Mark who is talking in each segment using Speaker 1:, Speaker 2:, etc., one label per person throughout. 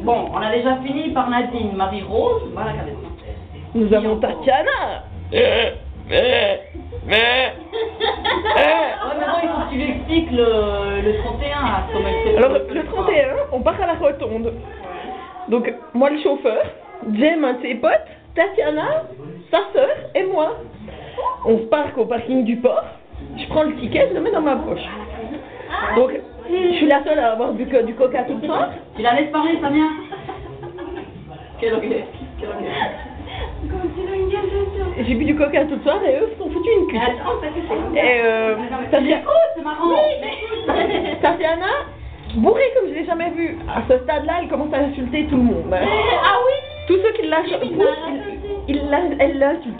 Speaker 1: Bon, on a déjà fini par Nadine, Marie-Rose, voilà qu'elle est.
Speaker 2: Nous avons Tatiana.
Speaker 1: Ouais, mais bon, il faut que tu lui expliques le 31, là, comme elle sait.
Speaker 2: Alors, le 31, on part à la rotonde. Donc, moi le chauffeur, Jem, un de ses potes, Tatiana, sa sœur et moi. On se parque au parking du port. Je prends le ticket, je le mets dans ma poche. Donc, je suis la seule à avoir bu du coca tout le soir.
Speaker 1: Tu la laisses parler, Samia? Quel anglais?
Speaker 2: J'ai bu du coca tout le soir et eux se sont foutus une cuite. Et
Speaker 1: c'est marrant.
Speaker 2: Tatiana, bourrée comme je l'ai jamais vue, à ce stade-là, elle commence à insulter tout le monde.
Speaker 3: Ah oui.
Speaker 2: Tous ceux qui lâchent,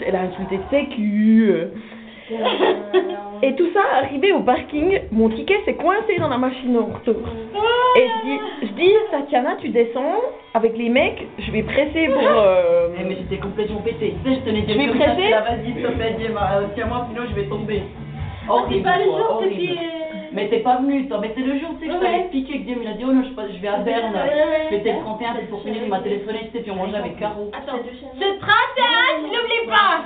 Speaker 2: elle a insulté Sécu. Et tout ça, arrivé au parking, mon ticket s'est coincé dans la machine au retour. Et je dis, Tatiana, tu descends avec les mecs, je vais presser pour...
Speaker 1: Mais j'étais complètement pété. Tu sais, je tenais
Speaker 2: Je vais
Speaker 1: comme ça,
Speaker 2: presser.
Speaker 1: là, vas-y, s'il te plaît, tiens-moi, sinon je vais tomber.
Speaker 3: C'est pas le jour,
Speaker 1: horrible.
Speaker 3: c'était...
Speaker 1: Mais t'es pas venu, toi. Mais c'est le jour, tu sais, que je t'avais expliqué que Dieu il a dit, oh non, je vais à Berne. C'était le 31, c'est pour finir, il m'a téléphoné, tu sais, puis on mangeait avec Caro.
Speaker 3: Attends, ce 31, n'oublie pas.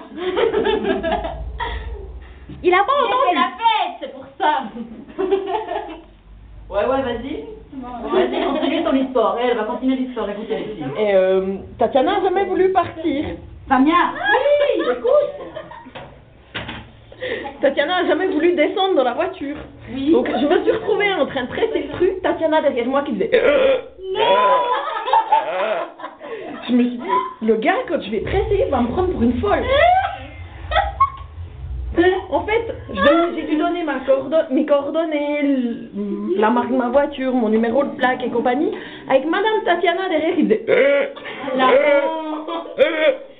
Speaker 2: Il a pas
Speaker 3: C'est
Speaker 2: entendu.
Speaker 3: la fête, c'est pour ça.
Speaker 1: Ouais, vas-y. Vas-y, continue ton histoire. Elle va continuer l'histoire, écoutez les filles.
Speaker 2: Et Tatiana n'a jamais voulu partir.
Speaker 1: Samia, oui, écoute.
Speaker 2: Tatiana n'a jamais voulu descendre dans la voiture.
Speaker 1: Oui.
Speaker 2: Donc je me suis retrouvée en train de presser le truc, Tatiana derrière moi qui disait... Je me suis dit, le gars, quand je vais presser, va me prendre pour une folle. En fait, j'ai dû donner mes coordonnées, la marque de ma voiture, mon numéro de plaque et compagnie, avec Madame Tatiana derrière qui disait...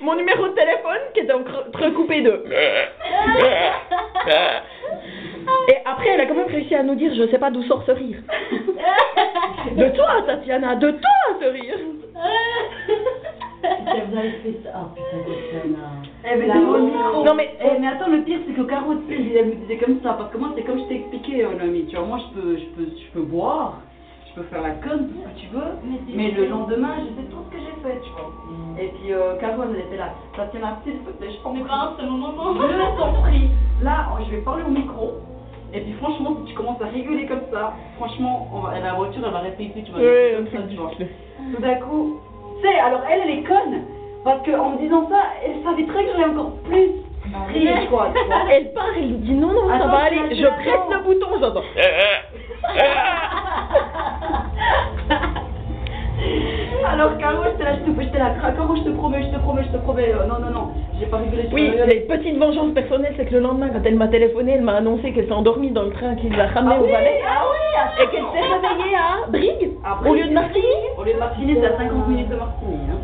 Speaker 2: Mon numéro de téléphone qui était entrecoupé de... Et après, elle a quand même réussi à nous dire, je sais pas d'où sort ce rire. De toi, Tatiana, de toi, ce rire.
Speaker 1: Vous avez fait ça. Oh putain, Tatiana.
Speaker 2: Mais
Speaker 1: Là, au micro.
Speaker 2: non mais...
Speaker 1: Mais attends, le pire c'est que Caro, tu sais, elle me disait comme ça. Parce que moi, c'est comme je t'ai expliqué, Noémie. Tu vois, moi, je peux boire. Je peux faire la conne, tout ce que tu veux. Mais le lendemain, je sais tout ce que j'ai fait, tu vois. Et puis, Caro, elle était là. Tatiana, s'il te plaît, je t'en prie.
Speaker 3: Mais pas en ce moment.
Speaker 1: Je t'en prie. Là, je vais parler au micro. Et puis franchement, si tu commences à rigoler comme ça, franchement, la voiture, elle va rester ici, tu vas comme ça, tu vois. Tout d'un coup, tu sais, alors elle est conne, parce qu'en me disant ça, elle savait très que j'allais encore plus rire, quoi, tu vois.
Speaker 2: Elle part, elle lui dit non, ça
Speaker 1: Attends,
Speaker 2: va aller, je presse le bouton, j'entends.
Speaker 1: Alors Caro, j'étais là, Caro, je te promets, non, j'ai pas rigolé.
Speaker 2: Oui, les petites vengeances personnelles, c'est que le lendemain, quand elle m'a téléphoné, elle m'a annoncé qu'elle s'est endormie dans le train qui l'a ramenée au Valais. Et qu'elle s'est réveillée à Brigue, au lieu de Martigny.
Speaker 1: Au lieu de Martigny, c'est à 50 minutes de Martigny, hein.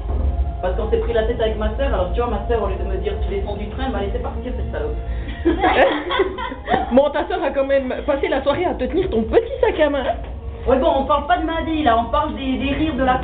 Speaker 1: Parce qu'on s'est pris la tête avec ma soeur, alors tu vois, ma soeur, au lieu de me dire tu descends du train, elle m'a laissé partir, cette salope.
Speaker 2: Bon, ta soeur a quand même passé la soirée à te tenir ton petit sac à main.
Speaker 1: Ouais, bon, on parle pas de ma vie, là, on parle des rires de la